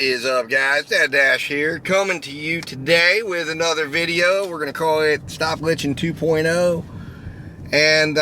is up, guys? Dad Dash here, coming to you today with another video. We're going to call it Stop Glitching 2.0. And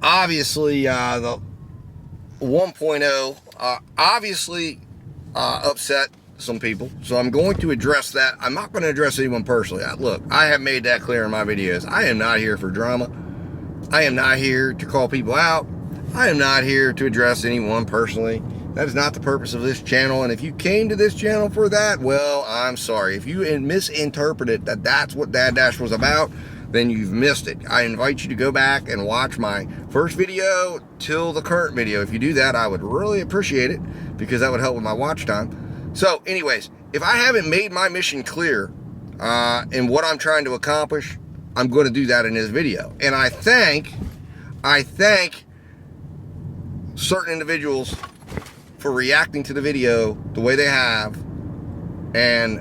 obviously, the 1.0 obviously upset some people. So I'm going to address that. I'm not going to address anyone personally. Look, I have made that clear in my videos. I am not here for drama. I am not here to call people out. I am not here to address anyone personally. That is not the purpose of this channel, and if you came to this channel for that, well, I'm sorry. If you misinterpreted that that's what Dad Dash was about, then you've missed it. I invite you to go back and watch my first video till the current video. If you do that, I would really appreciate it, because that would help with my watch time. So anyways, if I haven't made my mission clear in what I'm trying to accomplish, I'm going to do that in this video. And I thank certain individuals for reacting to the video the way they have and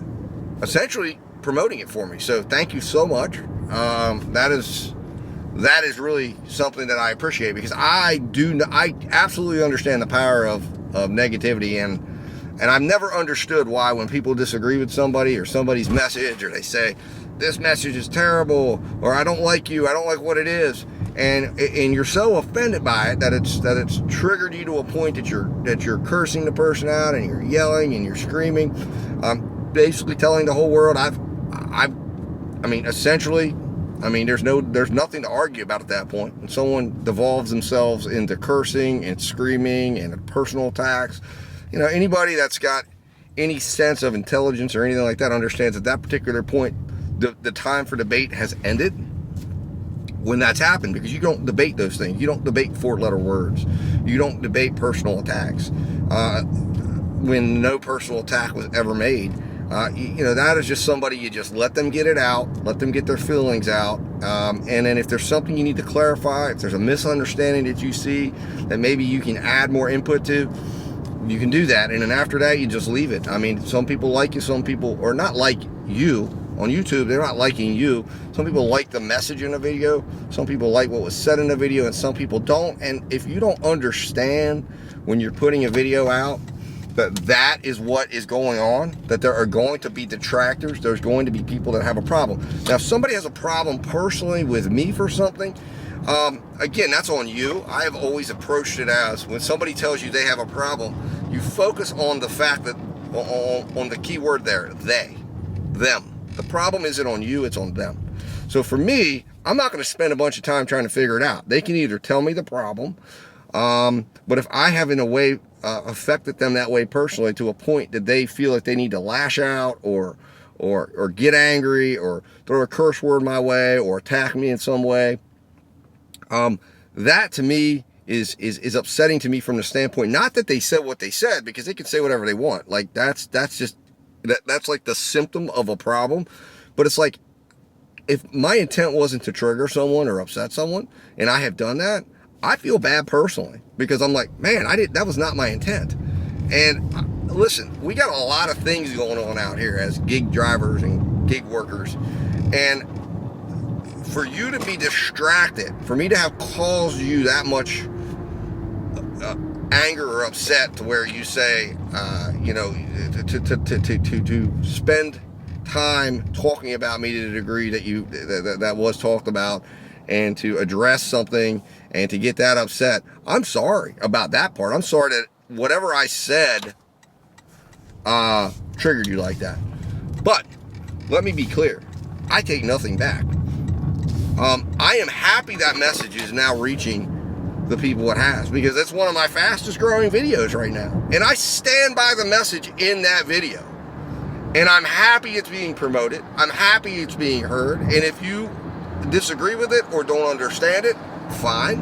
essentially promoting it for me. So thank you so much. That is really something that I appreciate, because I absolutely understand the power of negativity, and I've never understood why when people disagree with somebody or somebody's message, or they say this message is terrible, or I don't like you, I don't like what it is, and you're so offended by it that it's triggered you to a point that you're cursing the person out, and you're yelling and you're screaming, basically telling the whole world essentially, there's nothing to argue about at that point. When someone devolves themselves into cursing and screaming and personal attacks, anybody that's got any sense of intelligence or anything like that understands at that particular point the time for debate has ended when that's happened, because you don't debate those things. You don't debate four-letter words. You don't debate personal attacks. When no personal attack was ever made, that is just somebody, you just let them get it out, let them get their feelings out, and then if there's something you need to clarify, if there's a misunderstanding that you see that maybe you can add more input to, you can do that, and then after that, you just leave it. Some people like you, some people are not like you. On YouTube, they're not liking you. Some people like the message in a video, some people like what was said in the video, and some people don't. And if you don't understand when you're putting a video out that is what is going on, that there are going to be detractors, there's going to be people that have a problem. Now, if somebody has a problem personally with me for something, again, that's on you. I have always approached it as, when somebody tells you they have a problem, you focus on the fact that, on the key word there, them. The problem isn't on you, it's on them. So for me, I'm not going to spend a bunch of time trying to figure it out. They can either tell me the problem, but if I have in a way affected them that way personally to a point that they feel like they need to lash out or get angry or throw a curse word my way or attack me in some way, that to me is upsetting to me from the standpoint, not that they said what they said, because they can say whatever they want. Like that's like the symptom of a problem. But it's like, if my intent wasn't to trigger someone or upset someone, and I have done that, I feel bad personally, because I'm like, man, that was not my intent. And listen, we got a lot of things going on out here as gig drivers and gig workers, and for you to be distracted, for me to have caused you that much anger or upset to where you say, to spend time talking about me to the degree that that was talked about, and to address something and to get that upset, I'm sorry about that part. I'm sorry that whatever I said triggered you like that. But let me be clear, I take nothing back. I am happy that message is now reaching the people it has, because it's one of my fastest growing videos right now, and I stand by the message in that video, and I'm happy it's being promoted. I'm happy it's being heard, and if you disagree with it or don't understand it, fine.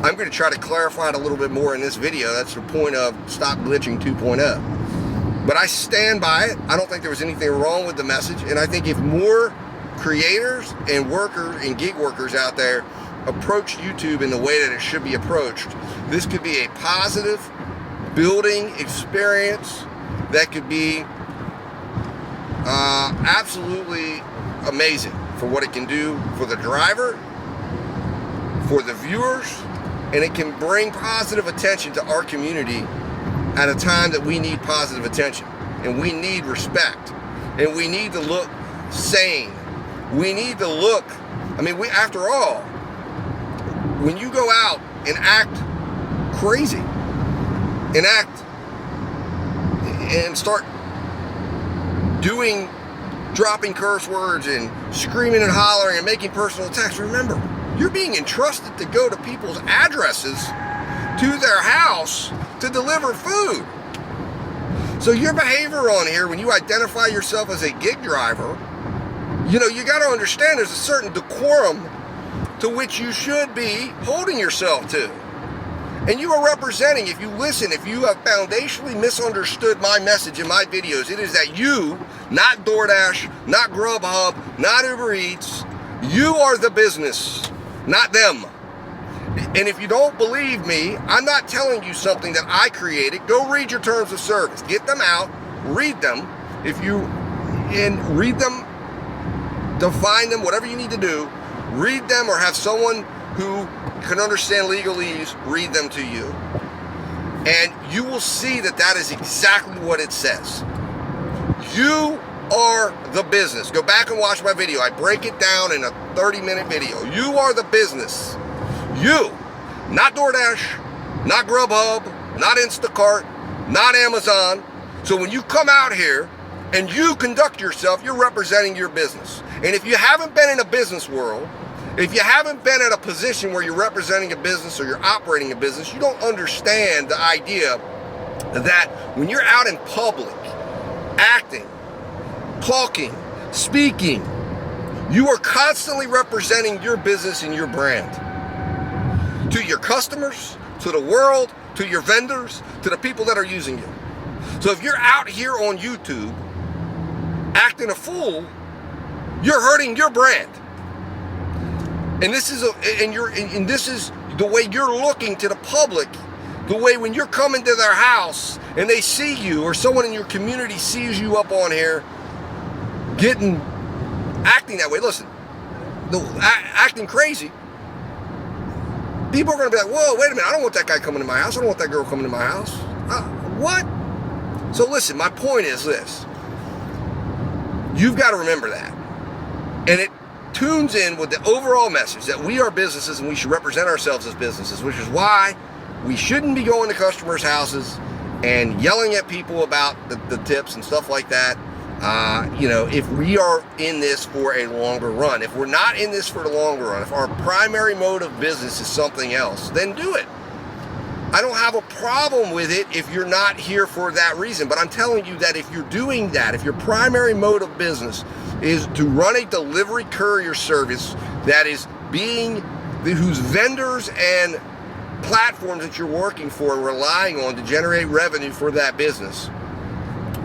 I'm going to try to clarify it a little bit more in this video. That's the point of Stop Glitching 2.0. But I stand by it. I don't think there was anything wrong with the message, and I think if more creators and workers and gig workers out there approach YouTube in the way that it should be approached, this could be a positive building experience that could be absolutely amazing for what it can do for the driver, for the viewers, and it can bring positive attention to our community at a time that we need positive attention. and we need respect, and we need to look sane. We need to look, after all, when you go out and act crazy and start dropping curse words and screaming and hollering and making personal attacks, remember, you're being entrusted to go to people's addresses to their house to deliver food. So your behavior on here, when you identify yourself as a gig driver, you got to understand there's a certain decorum to which you should be holding yourself to. And you are representing, if you have foundationally misunderstood my message in my videos, it is that you, not DoorDash, not Grubhub, not Uber Eats, you are the business, not them. And if you don't believe me, I'm not telling you something that I created. Go read your terms of service. Get them out, read them. Read them, define them, whatever you need to do. Read them, or have someone who can understand legalese read them to you. And you will see that is exactly what it says. You are the business. Go back and watch my video. I break it down in a 30-minute video. You are the business. You, not DoorDash, not Grubhub, not Instacart, not Amazon. So when you come out here and you conduct yourself, you're representing your business. And if you haven't been in a business world, if you haven't been at a position where you're representing a business or you're operating a business, you don't understand the idea that when you're out in public, acting, talking, speaking, you are constantly representing your business and your brand to your customers, to the world, to your vendors, to the people that are using you. So if you're out here on YouTube acting a fool, you're hurting your brand. And this is the way you're looking to the public, the way when you're coming to their house and they see you, or someone in your community sees you up on here acting that way. Listen, acting crazy, people are going to be like, whoa, wait a minute, I don't want that guy coming to my house. I don't want that girl coming to my house. What? So listen, my point is this. You've got to remember that. And it tunes in with the overall message that we are businesses and we should represent ourselves as businesses, which is why we shouldn't be going to customers' houses and yelling at people about the tips and stuff like that. If we are in this for a longer run. If we're not in this for the longer run, if our primary mode of business is something else, then do it. I don't have a problem with it if you're not here for that reason. But I'm telling you that if you're doing that, if your primary mode of business is to run a delivery courier service that is whose vendors and platforms that you're working for and relying on to generate revenue for that business,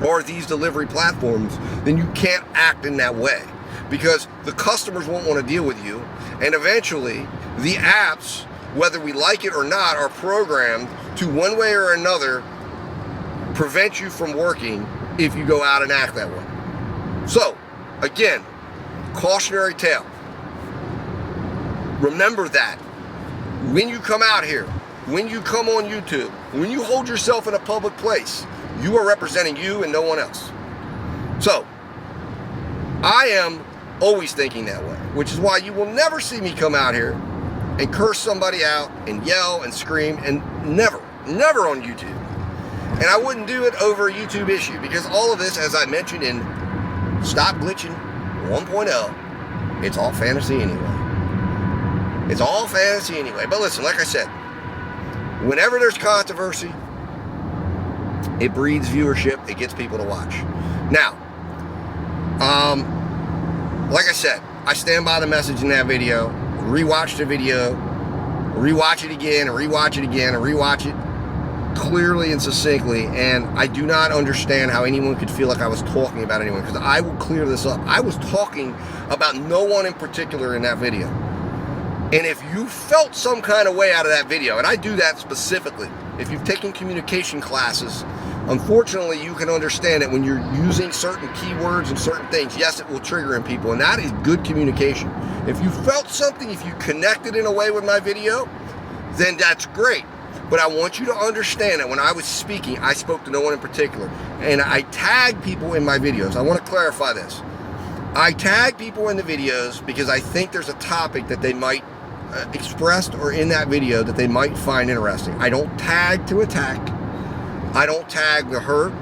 or these delivery platforms, then you can't act in that way, because the customers won't want to deal with you, and eventually the apps, whether we like it or not, are programmed to one way or another prevent you from working if you go out and act that way. So again, cautionary tale. Remember that when you come out here, when you come on YouTube, when you hold yourself in a public place, you are representing you and no one else. So I am always thinking that way, which is why you will never see me come out here and curse somebody out and yell and scream, and never on YouTube. And I wouldn't do it over a YouTube issue, because all of this, as I mentioned in Stop Glitching 1.0, it's all fantasy anyway. It's all fantasy anyway. But listen, like I said, whenever there's controversy, it breeds viewership. It gets people to watch. Now, like I said, I stand by the message in that video. Rewatch the video, rewatch it again, and rewatch it again, and rewatch it clearly and succinctly. And I do not understand how anyone could feel like I was talking about anyone, because I will clear this up. I was talking about no one in particular in that video. And if you felt some kind of way out of that video, and I do that specifically, if you've taken communication classes, unfortunately, you can understand that when you're using certain keywords and certain things, yes, it will trigger in people, and that is good communication. If you felt something, if you connected in a way with my video, then that's great. But I want you to understand that when I was speaking, I spoke to no one in particular. And I tag people in my videos. I want to clarify this. I tag people in the videos because I think there's a topic that they might expressed or in that video that they might find interesting. I don't tag to attack. I don't tag to hurt.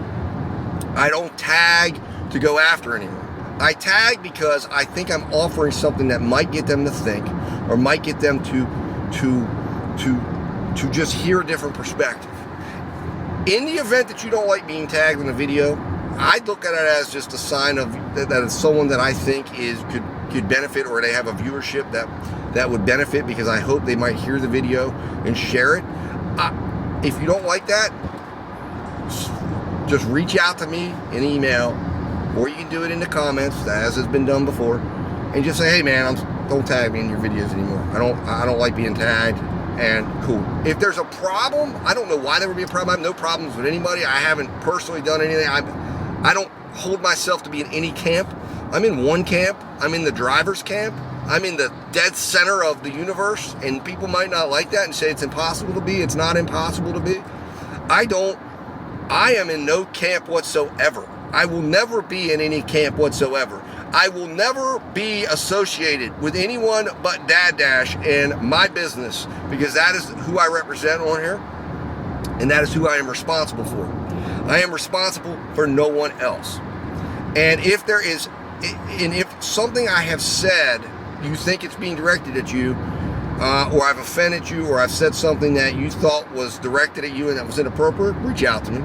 I don't tag to go after anyone. I tag because I think I'm offering something that might get them to think, or might get them to just hear a different perspective. In the event that you don't like being tagged in a video, I look at it as just a sign of that it's someone that I think could benefit, or they have a viewership that would benefit, because I hope they might hear the video and share it. If you don't like that, just reach out to me in email, or you can do it in the comments, as has been done before, and just say, hey man, don't tag me in your videos anymore. I don't like being tagged. And cool. If there's a problem, I don't know why there would be a problem. I have no problems with anybody. I haven't personally done anything. I don't hold myself to be in any camp. I'm in one camp. I'm in the driver's camp. I'm in the dead center of the universe, and people might not like that and say it's impossible to be. It's not impossible to be. I am in no camp whatsoever. I will never be in any camp whatsoever. I will never be associated with anyone but Dad Dash and my business, because that is who I represent on here, and that is who I am responsible for. I am responsible for no one else. And if something I have said, you think it's being directed at you, or I've offended you, or I've said something that you thought was directed at you and that was inappropriate, reach out to me.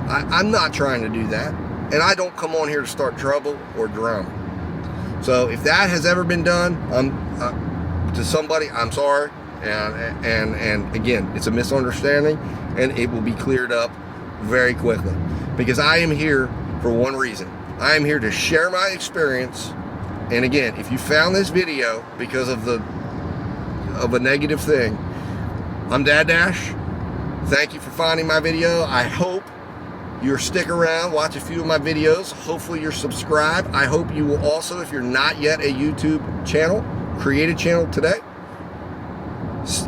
I'm not trying to do that. And I don't come on here to start trouble or drama. So if that has ever been done to somebody, I'm sorry. And again, it's a misunderstanding, and it will be cleared up very quickly, because I am here for one reason. I am here to share my experience. And again, if you found this video because of a negative thing, I'm Dad Dash. Thank you for finding my video. I hope you'll stick around, watch a few of my videos. Hopefully you're subscribed. I hope you will also, if you're not yet a YouTube channel, create a channel today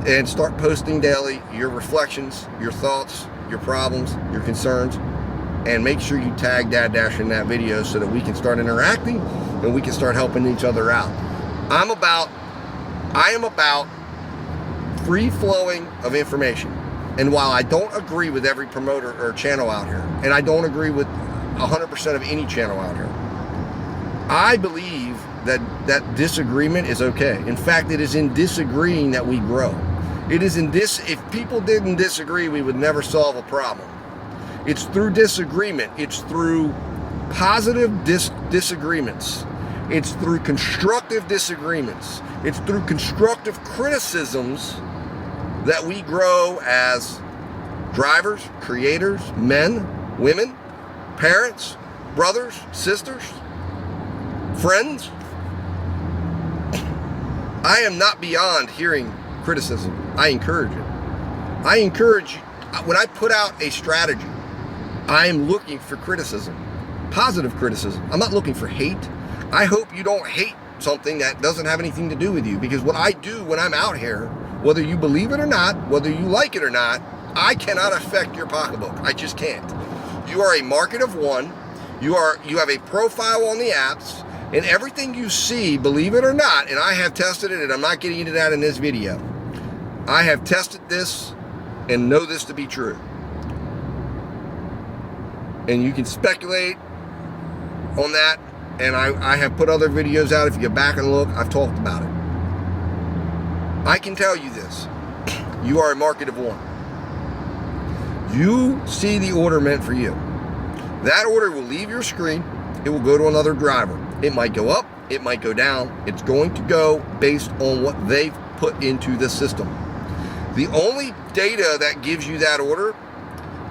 and start posting daily your reflections, your thoughts, your problems, your concerns, and make sure you tag Dad Dash in that video so that we can start interacting and we can start helping each other out. I am about free flowing of information. And while I don't agree with every promoter or channel out here, and I don't agree with 100% of any channel out here, I believe that disagreement is okay. In fact, it is in disagreeing that we grow. It is in this, if people didn't disagree, we would never solve a problem. It's through disagreement. It's through positive disagreements. It's through constructive disagreements. It's through constructive criticisms that we grow as drivers, creators, men, women, parents, brothers, sisters, friends. I am not beyond hearing criticism. I encourage it. I encourage, when I put out a strategy, I am looking for criticism, positive criticism. I'm not looking for hate. I hope you don't hate something that doesn't have anything to do with you, because what I do when I'm out here, whether you believe it or not, whether you like it or not, I cannot affect your pocketbook. I just can't. You are a market of one. You have a profile on the apps, and everything you see, believe it or not, and I have tested it, and I'm not getting into that in this video. I have tested this and know this to be true. And you can speculate on that, and I have put other videos out. If you go back and look, I've talked about it. I can tell you this. You are a market of one. You see the order meant for you. That order will leave your screen. It will go to another driver. It might go up. It might go down. It's going to go based on what they've put into the system. The only data that gives you that order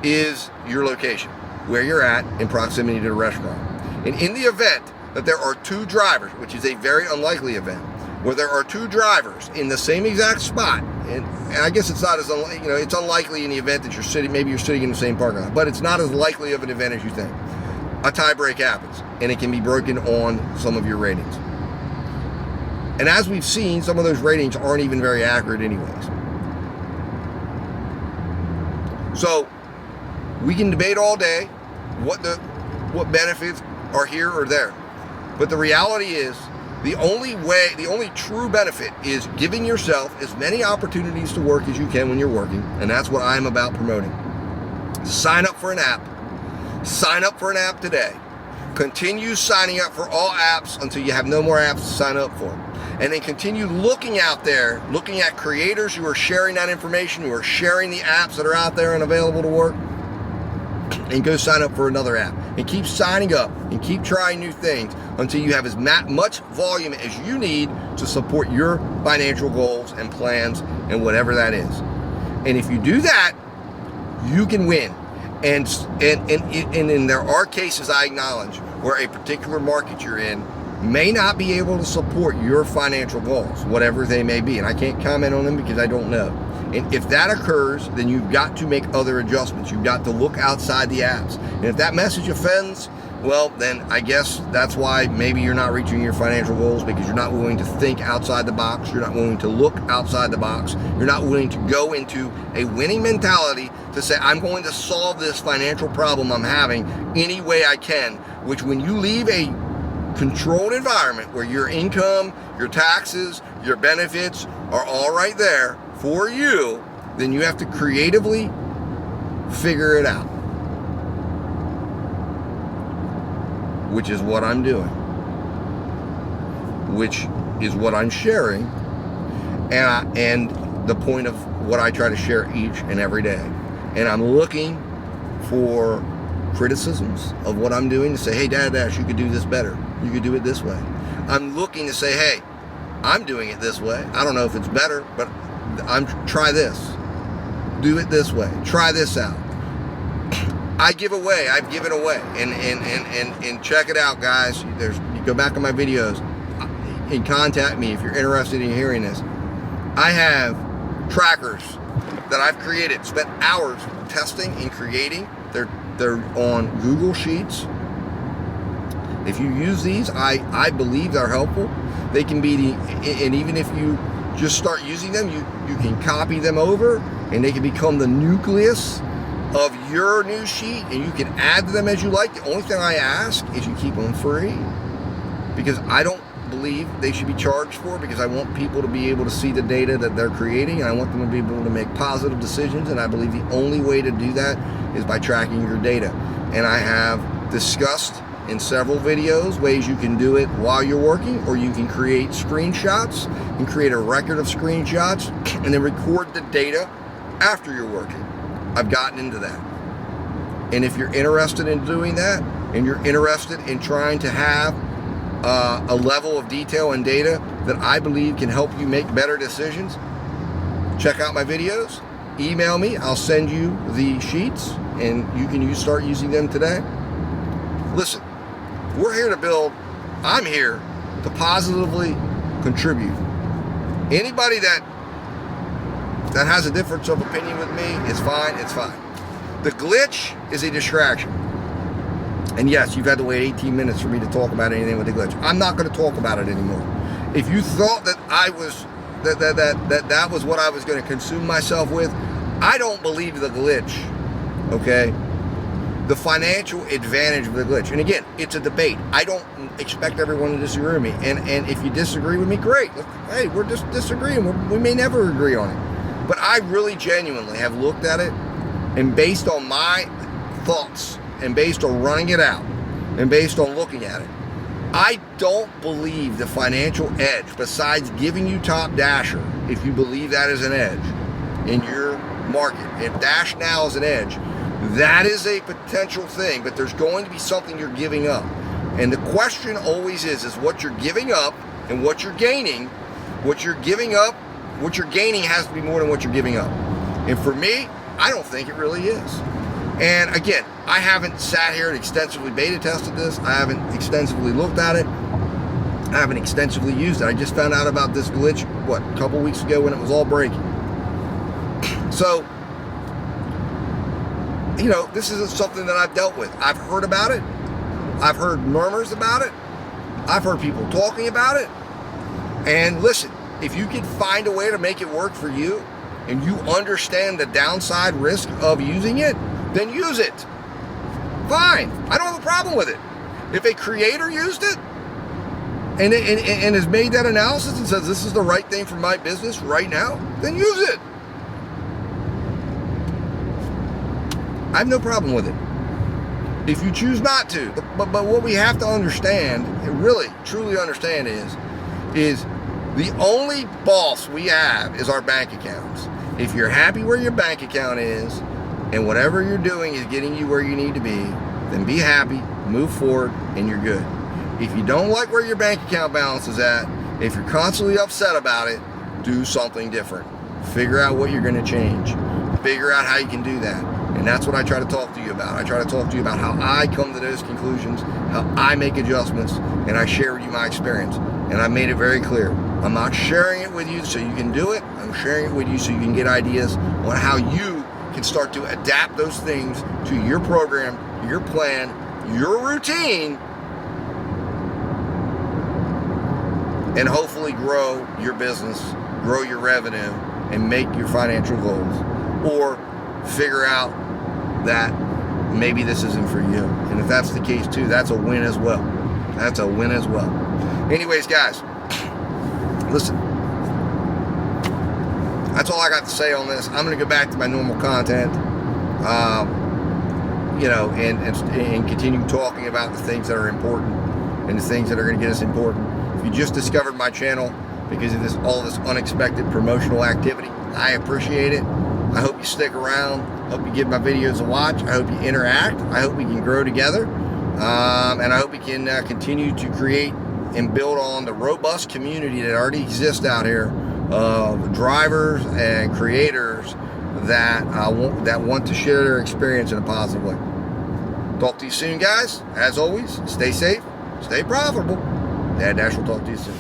is your location, where you're at in proximity to the restaurant. And in the event that there are two drivers, which is a very unlikely event, where there are two drivers in the same exact spot, and I guess it's not as it's unlikely in the event that maybe you're sitting in the same parking lot, but it's not as likely of an event as you think. A tie break happens, and it can be broken on some of your ratings. And as we've seen, some of those ratings aren't even very accurate anyways. So we can debate all day what benefits are here or there. But the reality is, the only true benefit is giving yourself as many opportunities to work as you can when you're working. And that's what I'm about promoting. Sign up for an app. Sign up for an app today. Continue signing up for all apps until you have no more apps to sign up for. And then continue looking out there, looking at creators who are sharing that information, who are sharing the apps that are out there and available to work, and go sign up for another app. And keep signing up and keep trying new things until you have as much volume as you need to support your financial goals and plans and whatever that is. And if you do that, you can win. And there are cases, I acknowledge, where a particular market you're in may not be able to support your financial goals, whatever they may be. And I can't comment on them because I don't know. And if that occurs, then you've got to make other adjustments. You've got to look outside the apps. And if that message offends, well, then I guess that's why maybe you're not reaching your financial goals, because you're not willing to think outside the box. You're not willing to look outside the box. You're not willing to go into a winning mentality to say, I'm going to solve this financial problem I'm having any way I can, which when you leave a controlled environment where your income, your taxes, your benefits are all right there for you, then you have to creatively figure it out, which is what I'm doing, which is what I'm sharing, and the point of what I try to share each and every day. And I'm looking for criticisms of what I'm doing to say, hey, Dad Dash, you could do this better. You could do it this way. I'm looking to say, hey, I'm doing it this way. I don't know if it's better, but try this. Do it this way. Try this out. I've given away, and check it out, guys. You go back on my videos and contact me if you're interested in hearing this. I have trackers that I've created, spent hours testing and creating. They're on Google Sheets. If you use these, I believe they're helpful. They can be and even if you just start using them, you can copy them over, and they can become the nucleus of your new sheet, and you can add them as you like. The only thing I ask is you keep them free, because I don't believe they should be charged for, because I want people to be able to see the data that they're creating, and I want them to be able to make positive decisions. And I believe the only way to do that is by tracking your data. And I have discussed in several videos ways you can do it while you're working, or you can create screenshots and create a record of screenshots and then record the data after you're working. I've gotten into that. And if you're interested in doing that, and you're interested in trying to have a level of detail and data that I believe can help you make better decisions, check out my videos, email me, I'll send you the sheets, and you can start using them today. Listen, we're here to build. I'm here to positively contribute. Anybody that has a difference of opinion with me, it's fine, it's fine. The glitch is a distraction. And yes, you've had to wait 18 minutes for me to talk about anything with the glitch. I'm not going to talk about it anymore. If you thought that that was what I was going to consume myself with, I don't believe the glitch, okay? The financial advantage of the glitch. And again, it's a debate. I don't expect everyone to disagree with me. And if you disagree with me, great. Hey, we're just disagreeing. We may never agree on it. But I really genuinely have looked at it, and based on my thoughts, and based on running it out, and based on looking at it, I don't believe the financial edge, besides giving you Top Dasher, if you believe that is an edge in your market. If Dash Now is an edge, that is a potential thing, but there's going to be something you're giving up. And the question always is what you're giving up and what you're gaining. What you're giving up, what you're gaining has to be more than what you're giving up. And for me, I don't think it really is. And again, I haven't sat here and extensively beta tested this. I haven't extensively looked at it. I haven't extensively used it. I just found out about this glitch, a couple weeks ago when it was all breaking. So, this isn't something that I've dealt with. I've heard about it. I've heard murmurs about it. I've heard people talking about it. And listen, if you can find a way to make it work for you, and you understand the downside risk of using it, then use it. Fine. I don't have a problem with it. If a creator used it and has made that analysis and says this is the right thing for my business right now, then use it. I have no problem with it. If you choose not to, but what we have to understand, and really truly understand, is the only boss we have is our bank accounts. If you're happy where your bank account is and whatever you're doing is getting you where you need to be, then be happy, move forward, and you're good. If you don't like where your bank account balance is at, if you're constantly upset about it, do something different. Figure out what you're going to change. Figure out how you can do that. And that's what I try to talk to you about. I try to talk to you about how I come to those conclusions, how I make adjustments, and I share with you my experience. And I made it very clear. I'm not sharing it with you so you can do it. I'm sharing it with you so you can get ideas on how you can start to adapt those things to your program, your plan, your routine, and hopefully grow your business, grow your revenue, and make your financial goals. Or figure out that maybe this isn't for you. And if that's the case too, that's a win as well. That's a win as well. Anyways, guys, listen, that's all I got to say on this. I'm going to go back to my normal content, and continue talking about the things that are important and the things that are going to get us important. If you just discovered my channel because of all this unexpected promotional activity, I appreciate it. I hope you stick around. I hope you give my videos a watch. I hope you interact. I hope we can grow together. And I hope we can continue to create and build on the robust community that already exists out here of drivers and creators that want to share their experience in a positive way. Talk to you soon, guys. As always, stay safe, stay profitable. Dad Dash will talk to you soon.